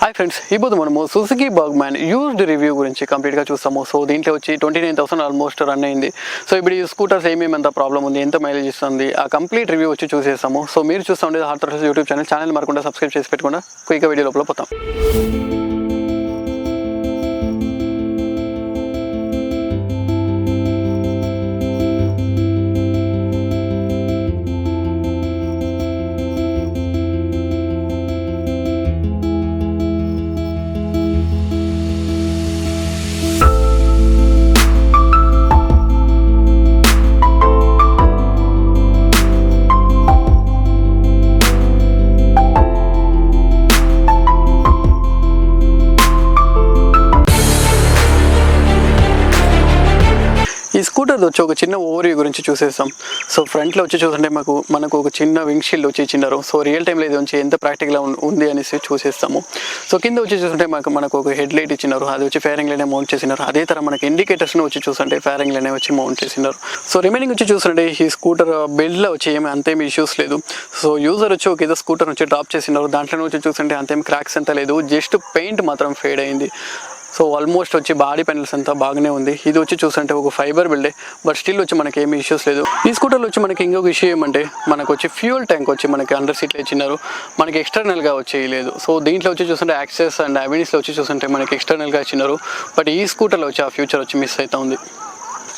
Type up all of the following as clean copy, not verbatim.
Hi friends, ఇప్పుడు మనము Suzuki Burgman used review గురించి కంప్లీట్గా చూస్తాము. సో దీంట్లో వచ్చి 29,000 ఆల్మోస్ట్ రన్ అయింది. సో ఇప్పుడు ఈ స్కూటర్స్ ఏమేమి ఎంత ప్రాబ్లం ఉంది, ఎంత మైలేజ్ ఇస్తుంది, ఆ కంప్లీట్ రివ్యూ వచ్చి చూసేస్తాము. సో మీరు చూస్తూ ఉండేది హార్ట్ థ్రస్ట్ యూట్యూబ్ ఛానల్ మరకుండా సబ్స్క్రైబ్ చేసి పెట్టుకుండా క్విక్గా వీడియో లోపల పోతాం. ఈ స్కూటర్ వచ్చి ఒక చిన్న ఓవర్ వ్యూ గురించి చూసేస్తాం. సో ఫ్రంట్లో వచ్చి చూస్తుంటే మనకు ఒక చిన్న విండ్షీల్డ్ వచ్చి ఇచ్చినారు. సో రియల్ టైంలో ఇది వచ్చి ఎంత ప్రాక్టికల్గా ఉంది అనేసి చూసేస్తాము. సో కింద వచ్చి చూస్తుంటే మనకు ఒక హెడ్ లైట్ ఇచ్చినారు, అది వచ్చి ఫైరింగ్ లైనే మౌంట్ చేసినారు. అదే తర మనకి ఇండికేటర్స్ని వచ్చి చూస్తుంటే ఫైరింగ్ లైనే వచ్చి మౌంట్ చేసినారు. సో రిమైనింగ్ వచ్చి చూస్తుంటే ఈ స్కూటర్ బిల్డ్లో వచ్చి అంతేమి ఇష్యూస్ లేదు. సో యూజర్ వచ్చి ఒక ఏదో స్కూటర్ వచ్చి డ్రాప్ చేసినారు, దాంట్లో వచ్చి చూస్తుంటే అంతేమి క్రాక్స్ అంతా లేదు, జస్ట్ పెయింట్ మాత్రం ఫేడ్ అయింది. సో ఆల్మోస్ట్ వచ్చి బాడీ పెనల్స్ అంతా బాగానే ఉంది. ఇది వచ్చి చూస్తుంటే ఒక ఫైబర్ బిల్డే, బట్ స్టిల్ వచ్చి మనకి ఏమి ఇష్యూస్ లేదు. ఈ స్కూటర్లో వచ్చి మనకి ఇంకొక ఇష్యూ ఏమంటే మనకు వచ్చి ఫ్యూయల్ ట్యాంక్ వచ్చి మనకి అండర్ సీట్లో ఇచ్చినారు, మనకి ఎక్స్టర్నల్గా వచ్చి లేదు. సో దీంట్లో వచ్చి చూస్తుంటే యాక్సెస్ అండ్ అవెన్యూస్లో వచ్చి చూస్తుంటే మనకి ఎక్స్టర్నల్గా ఇచ్చినారు, బట్ ఈ స్కూటర్లో వచ్చి ఆ ఫ్యూచర్ వచ్చి మిస్ అవుతా ఉంది.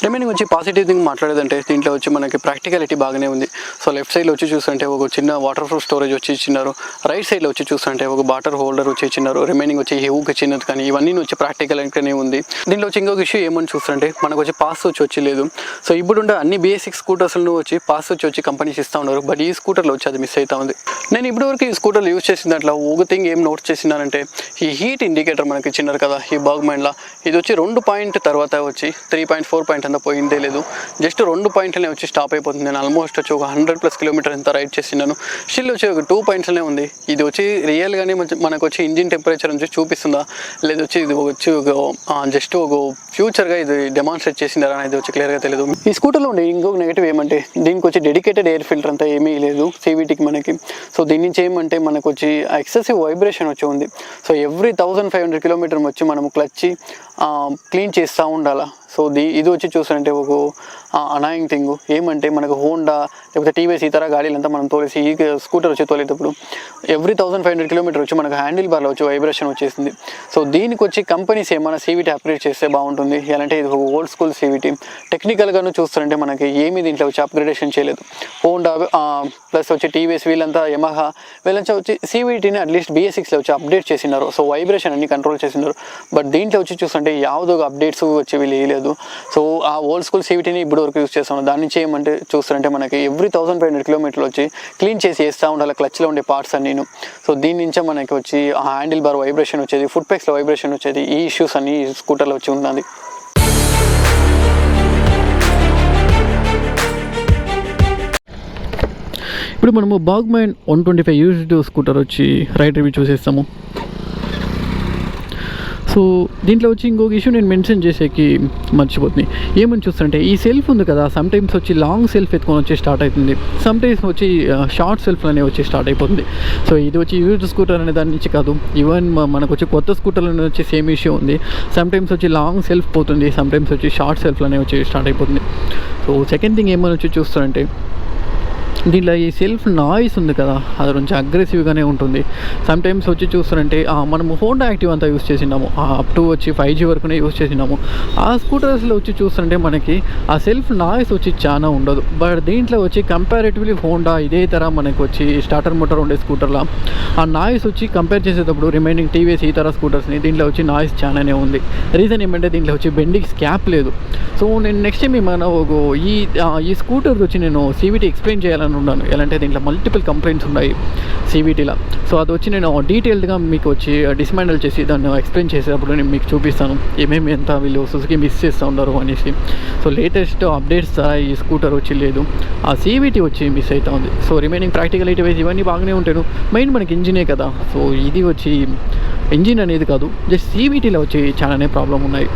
రిమైనింగ్ వచ్చి పాజిటివ్ థింగ్ మాట్లాడేదంటే దీంట్లో వచ్చి మనకి ప్రాక్టికాలిటీ బాగానే ఉంది. సో లెఫ్ట్ సైడ్లో వచ్చి చూస్తుంటే ఒక చిన్న వాటర్ ప్రూఫ్ స్టోరేజ్ వచ్చి ఇచ్చినారు, రైట్ సైడ్లో వచ్చి చూస్తుంటే ఒక వాటర్ హోల్డర్ వచ్చి ఇచ్చినారు, రిమైనింగ్ వచ్చి హెవుకి చిన్నది కానీ ఇవన్నీ వచ్చి ప్రాక్టికల్గానే ఉంది. దీంట్లో వచ్చి ఇంకొక ఇష్యూ ఏమని చూస్తుంటే మనకు వచ్చి పాస్ వచ్చి లేదు. సో ఇప్పుడుండే అన్ని బేసిక్ స్కూటర్స్ను వచ్చి పాస్ వచ్చి కంపెనీస్ ఇస్తూ ఉన్నారు, బట్ ఈ స్కూటర్లో వచ్చి అది మిస్ అవుతా ఉంది. నేను ఇప్పటివరకు ఈ స్కూటర్లు యూజ్ చేసిన దాంట్లో ఒక థింగ్ ఏం నోట్ చేసినానంటే ఈ హీట్ ఇండికేటర్ మనకి ఇచ్చినారు కదా ఈ బర్గ్మ్యాన్లో, ఇది వచ్చి 2 పాయింట్ తర్వాత వచ్చి 3.4 పాయింట్ అంతా పోయిందే లేదు, జస్ట్ 2 పాయింట్లనే వచ్చి స్టాప్ అయిపోతుంది. నేను ఆల్మోస్ట్ వచ్చి ఒక 100+ కిలోమీటర్ ఎంత రైడ్ చేసినాను, స్టిల్ వచ్చి ఒక 2 పాయింట్స్లోనే ఉంది. ఇది వచ్చి రియల్గానే మనకు వచ్చి ఇంజిన్ టెంపరేచర్ నుంచి చూపిస్తుందా లేదు వచ్చి ఇది వచ్చి జస్ట్ ఒక ఫ్యూచర్గా ఇది డెమాన్స్ట్రేట్ చేసిందా అనేది వచ్చి క్లియర్గా తెలియదు. ఈ స్కూటర్లో ఉండే ఇంకొక నెగిటివ్ ఏమంటే దీనికి వచ్చి డెడికేటెడ్ ఎయిర్ ఫిల్టర్ అంతా ఏమీ లేదు CVTకి మనకి. సో దీని నుంచి ఏమంటే మనకు వచ్చి ఎక్సెసివ్ వైబ్రేషన్ వచ్చి ఉంది. సో ఎవ్రీ 1500 కిలోమీటర్ వచ్చి మనము క్లచ్ క్లీన్ చేస్తూ ఉండాలి. సో ఇది వచ్చి చూస్తుంటే ఒక అనాయింగ్ థింగ్ ఏమంటే మనకు హోండా లేకపోతే టీవీఎస్ ఇతర గాడీలంతా మనం తోలేసి ఈ స్కూటర్ వచ్చి తోలేటప్పుడు ఎవ్రీ 1500 కిలోమీటర్ వచ్చి మనకు హ్యాండిల్ బార్లో వచ్చి వైబ్రేషన్ వచ్చేసింది. సో దీనికి వచ్చి కంపెనీస్ ఏమైనా CVT అప్గ్రేడ్ చేస్తే బాగుంటుంది. ఎలాంటి ఇది ఒక ఓల్డ్ స్కూల్ CVT. టెక్నికల్గాను చూస్తుంటే మనకి ఏమీ దీంట్లో వచ్చి అప్గ్రేడేషన్ చేయలేదు. హోండా ప్లస్ వచ్చి టీవీఎస్ వీళ్ళంతా యమహా వీళ్ళంతా వచ్చి CVTని అట్లీస్ట్ BS6లో వచ్చి అప్డేట్ చేసినారు. సో వైబ్రేషన్ అన్ని కంట్రోల్ చేసినారు, బట్ దీంట్లో వచ్చి చూస్తుంటే ಯಾವುದೋ అప్డేట్స్ వచ్చి వీళ్ళు వేయలేదు. సో ఆ ఓల్డ్ స్కూల్ CVTని ఇప్పుడు వరకు యూజ్ చేస్తాను. దాని నుంచి ఏమంటే చూస్తుంటే మనకి ఎవ్రీ 1500 కిలోమీటర్లు వచ్చి క్లీన్ చేసి వేస్తూ ఉండాలి క్లచ్లో ఉండే పార్ట్స్ అన్నీను. సో దీని నుంచే మనకి వచ్చి ఆ హ్యాండిల్ బార్ వైబ్రేషన్ వచ్చేది, ఫుట్ పెక్స్లో వైబ్రేషన్ వచ్చేది, ఈ ఇష్యూస్ అన్ని ఈ స్కూటర్లో వచ్చి ఉన్నది. ఇప్పుడు మనము బర్గ్మ్యాన్ 125 యూజ్డ్ స్కూటర్ వచ్చి రైడ్ రివ్యూ చూసేస్తాము. సో దీంట్లో వచ్చి ఇంకొక ఇష్యూ నేను మెన్షన్ చేసేకి మర్చిపోతుంది. ఏమని చూస్తుంటే ఈ సెల్ఫ్ ఉంది కదా, సమ్టైమ్స్ వచ్చి లాంగ్ సెల్ఫ్ ఎత్తుకొని వచ్చి స్టార్ట్ అవుతుంది, సమ్టైమ్స్ వచ్చి షార్ట్ సెల్ఫ్ అనేవి వచ్చి స్టార్ట్ అయిపోతుంది. సో ఇది వచ్చి యూజ్డ్ స్కూటర్ అనే దాని నుంచి కాదు, ఈవెన్ మనకు వచ్చి కొత్త స్కూటర్లో వచ్చి సేమ్ ఇష్యూ ఉంది. సమ్టైమ్స్ వచ్చి లాంగ్ సెల్ఫ్ పోతుంది, సమ్టైమ్స్ వచ్చి షార్ట్ సెల్ఫ్ అనేవి వచ్చి స్టార్ట్ అయిపోతుంది. సో సెకండ్ థింగ్ ఏమని వచ్చి చూస్తారంటే దీంట్లో ఈ సెల్ఫ్ నాయిస్ ఉంది కదా, అది కొంచెం అగ్రెసివ్గానే ఉంటుంది. సమ్టైమ్స్ వచ్చి చూస్తారంటే మనము హోండా యాక్టివ్ అంతా యూస్ చేసినాము, అప్ టు వచ్చి 5G వరకునే యూస్ చేసినాము. ఆ స్కూటర్స్లో వచ్చి చూస్తుంటే మనకి ఆ సెల్ఫ్ నాయిస్ వచ్చి చాలా ఉండదు, బట్ దీంట్లో వచ్చి కంపారేటివ్లీ హోండా ఇదే తర మనకి వచ్చి స్టార్టర్ మోటార్ ఉండే స్కూటర్లో ఆ నాయిస్ వచ్చి కంపేర్ చేసేటప్పుడు రిమైనింగ్ టీవీఎస్ ఈ తర స్కూటర్స్ని దీంట్లో వచ్చి నాయిస్ చాలానే ఉంది. రీజన్ ఏమంటే దీంట్లో వచ్చి బెండింగ్స్ క్యాప్ లేదు. సో నేను నెక్స్ట్ టైం ఏమైనా ఈ స్కూటర్ వచ్చి నేను CVT ఎక్స్ప్లెయిన్ చేయాలని ఉన్నాను. ఎలా అంటే దీంట్లో మల్టిపుల్ కంప్లైంట్స్ ఉన్నాయి CVTలో. సో అది వచ్చి నేను డీటెయిల్డ్గా మీకు వచ్చి డిస్మాండిల్ చేసి దాన్ని ఎక్స్ప్లెయిన్ చేసేటప్పుడు నేను మీకు చూపిస్తాను ఏమేమి ఎంత వీళ్ళు సుజుకి మిస్ చేస్తూ ఉన్నారు అనేసి. సో లేటెస్ట్ అప్డేట్స్ ఈ స్కూటర్ వచ్చి లేదు, ఆ CVT వచ్చి మిస్ అవుతూ ఉంది. సో రిమైనింగ్ ప్రాక్టికలిటీ వైజ్ ఇవన్నీ బాగానే ఉంటాను. మెయిన్ మనకి ఇంజినే కదా, సో ఇది వచ్చి ఇంజిన్ అనేది కాదు, జస్ట్ CVTలో వచ్చి చాలానే ప్రాబ్లం ఉన్నాయి.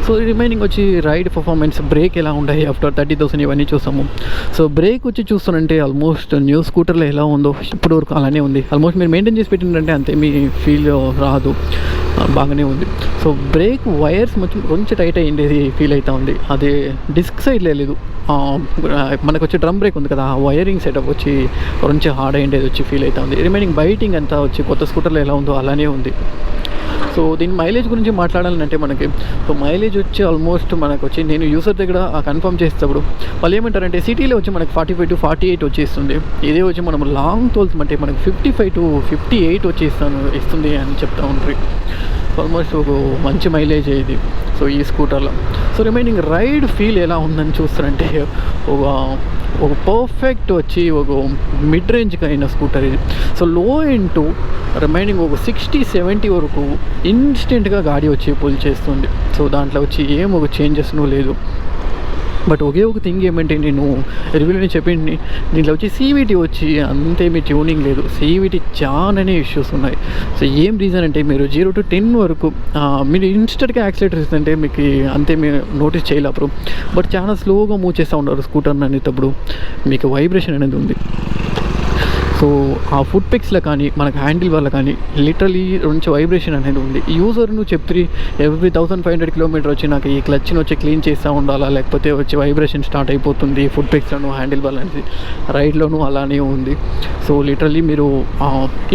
సో రిమైనింగ్ వచ్చి రైడ్ పర్ఫార్మెన్స్, బ్రేక్ ఎలా ఉంటాయి ఆఫ్టర్ 30,000 ఇవన్నీ చూస్తాము. సో బ్రేక్ వచ్చి చూస్తానంటే ఆల్మోస్ట్ న్యూ స్కూటర్లో ఎలా ఉందో ఇప్పుడు వరకు అలానే ఉంది. ఆల్మోస్ట్ మీరు మెయింటైన్ చేసి పెట్టిందంటే అంతే, మీ ఫీల్ రాదు, బాగానే ఉంది. సో బ్రేక్ వైర్స్ కొంచెం టైట్ అయ్యిండేది ఫీల్ అవుతూ ఉంది. అదే డిస్క్ సైడ్లో లేదు, మనకు వచ్చి డ్రమ్ బ్రేక్ ఉంది కదా, ఆ వైరింగ్ సెటప్ వచ్చి కొంచెం హార్డ్ అయ్యేది వచ్చి ఫీల్ అవుతూ ఉంది. రిమైనింగ్ బైటింగ్ అంతా వచ్చి కొత్త స్కూటర్లో ఎలా ఉందో అలానే ఉంది. సో దీని మైలేజ్ గురించి మాట్లాడాలంటే మనకి, సో మైలేజ్ వచ్చి ఆల్మోస్ట్ మనకు వచ్చి నేను యూసర్ దగ్గర కన్ఫర్మ్ చేసేటప్పుడు వాళ్ళు ఏమంటారంటే సిటీలో వచ్చి మనకి 45 to 48 వచ్చేస్తుంది. ఇదే వచ్చి మనం లాంగ్ తోలుతామంటే మనకి 55 to 58 ఇస్తుంది అని చెప్తా ఉంటారు. ఆల్మోస్ట్ ఒక మంచి మైలేజ్ ఇది సో ఈ స్కూటర్లో. సో రిమైనింగ్ రైడ్ ఫీల్ ఎలా ఉందని చూస్తారంటే ఒక పర్ఫెక్ట్ వచ్చి ఒక మిడ్ రేంజ్కి అయిన స్కూటర్ ఇది. సో లో ఇంటూ రిమైనింగ్ ఒక 60-70 వరకు ఇన్స్టెంట్గా గాడి వచ్చి పుల్ చేస్తుంది. సో దాంట్లో వచ్చి ఒక చేంజెస్ను లేదు. బట్ ఒకే ఒక థింగ్ ఏమంటే నేను రివ్యూలోనే చెప్పింది, దీంట్లో వచ్చి సీవీటీ వచ్చి అంతేమీ ట్యూనింగ్ లేదు. సీవీటీ చాలానే ఇష్యూస్ ఉన్నాయి. సో ఏం రీజన్ అంటే మీరు 0 to 10 వరకు మీరు ఇన్స్టెంట్గా యాక్సిలేటర్ ఇస్తుంటే మీకు అంతే మీరు నోటీస్ చేయలేరు. బట్ చాలా స్లోగా మూవ్ చేస్తూ ఉంటారు స్కూటర్ని అనేటప్పుడు మీకు వైబ్రేషన్ అనేది ఉంది. సో ఆ ఫుట్ పిక్స్లో కానీ మనకు హ్యాండిల్ వల్ల కానీ లిటరలీ కొంచెం వైబ్రేషన్ అనేది ఉంది. యూజర్ నువ్వు చెప్తే ఎవ్రీ 1500 కిలోమీటర్ వచ్చి నాకు ఈ క్లచ్ని వచ్చి క్లీన్ చేస్తూ ఉండాలా, లేకపోతే వచ్చి వైబ్రేషన్ స్టార్ట్ అయిపోతుంది ఫుట్ పిక్స్లోను హ్యాండిల్ వల్ల అనేది రైడ్లోనూ అలానే ఉంది. సో లిటరలీ మీరు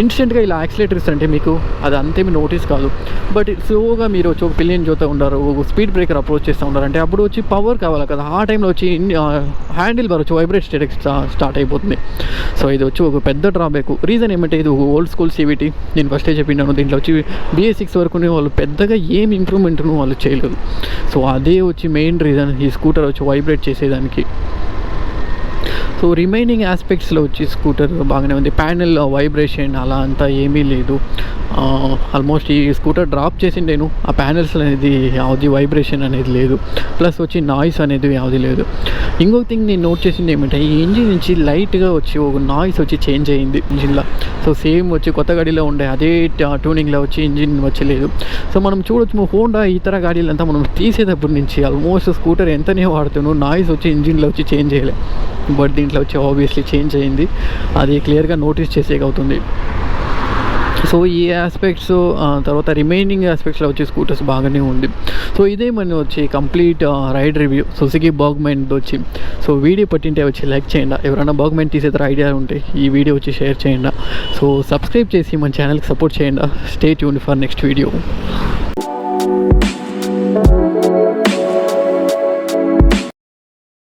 ఇన్స్టెంట్గా ఇలా యాక్సిలేటర్ ఇస్తుంటే మీకు అది అంతేమీ నోటీస్ కాదు. బట్ స్లోగా మీరు వచ్చి ఒక పిలియన్ చూస్తూ ఉంటారు, ఒక స్పీడ్ బ్రేకర్ అప్రోచ్ చేస్తూ ఉంటారు, అంటే అప్పుడు వచ్చి పవర్ కావాలి కదా, ఆ టైంలో వచ్చి హ్యాండిల్ బార్ వచ్చి వైబ్రేట్ స్టార్ట్ అయిపోతుంది. సో ఇది వచ్చి ఒక పెద్ద డ్రాబ్యాక్. రీజన్ ఏమంటే ఇది ఓల్డ్ స్కూల్ సీవీటీ, నేను ఫస్టే చెప్పినాను. దీంట్లో వచ్చి BS6 వరకు వాళ్ళు పెద్దగా ఏం ఇంప్రూవ్మెంట్ను వాళ్ళు చేయలేదు. సో అదే వచ్చి మెయిన్ రీజన్ ఈ స్కూటర్ వచ్చి వైబ్రేట్ చేసేదానికి. సో రిమైనింగ్ ఆస్పెక్ట్స్లో వచ్చి స్కూటర్ బాగానే ఉంది. ప్యానెల్ వైబ్రేషన్ అలా అంతా ఏమీ లేదు. ఆల్మోస్ట్ ఈ స్కూటర్ డ్రాప్ చేసి నేను ఆ ప్యానెల్స్ అనేది యావది వైబ్రేషన్ అనేది లేదు. ప్లస్ వచ్చి నాయిస్ అనేది యావది లేదు. ఇంకొక థింగ్ నేను నోట్ చేసింది ఏమంటే ఈ ఇంజిన్ నుంచి లైట్గా వచ్చి ఒక నాయిస్ వచ్చి చేంజ్ అయ్యింది ఇంజిన్లో. సో సేమ్ వచ్చి కొత్త గాడిలో ఉండే అదే ట్యూనింగ్లో వచ్చి ఇంజిన్ వచ్చలేదు. సో మనం చూడొచ్చు హోండా ఇతర గాడీలంతా మనం తీసేటప్పటి నుంచి ఆల్మోస్ట్ స్కూటర్ ఎంతనే వాడుతాను నాయిస్ వచ్చి ఇంజిన్లో వచ్చి చేంజ్ చేయలే. బట్ దీంట్లో వచ్చి ఆబ్వియస్లీ చేంజ్ అయింది, అది క్లియర్గా నోటీస్ చేసేకవుతుంది. సో ఈ ఆస్పెక్ట్స్ తర్వాత రిమైనింగ్ ఆస్పెక్ట్స్లో వచ్చి స్కూటర్స్ బాగానే ఉంది. సో ఇదే మన వచ్చి కంప్లీట్ రైడ్ రివ్యూ సుజుకి బాగ్మెంట్ వచ్చి. సో వీడియో పట్టింటే వచ్చి లైక్ చేయండి, ఎవరైనా బాగ్మెంట్ తీసేది ఐడియా ఉంటే ఈ వీడియో వచ్చి షేర్ చేయండి. సో సబ్స్క్రైబ్ చేసి మన ఛానల్కి సపోర్ట్ చేయండి. Stay tuned for next video.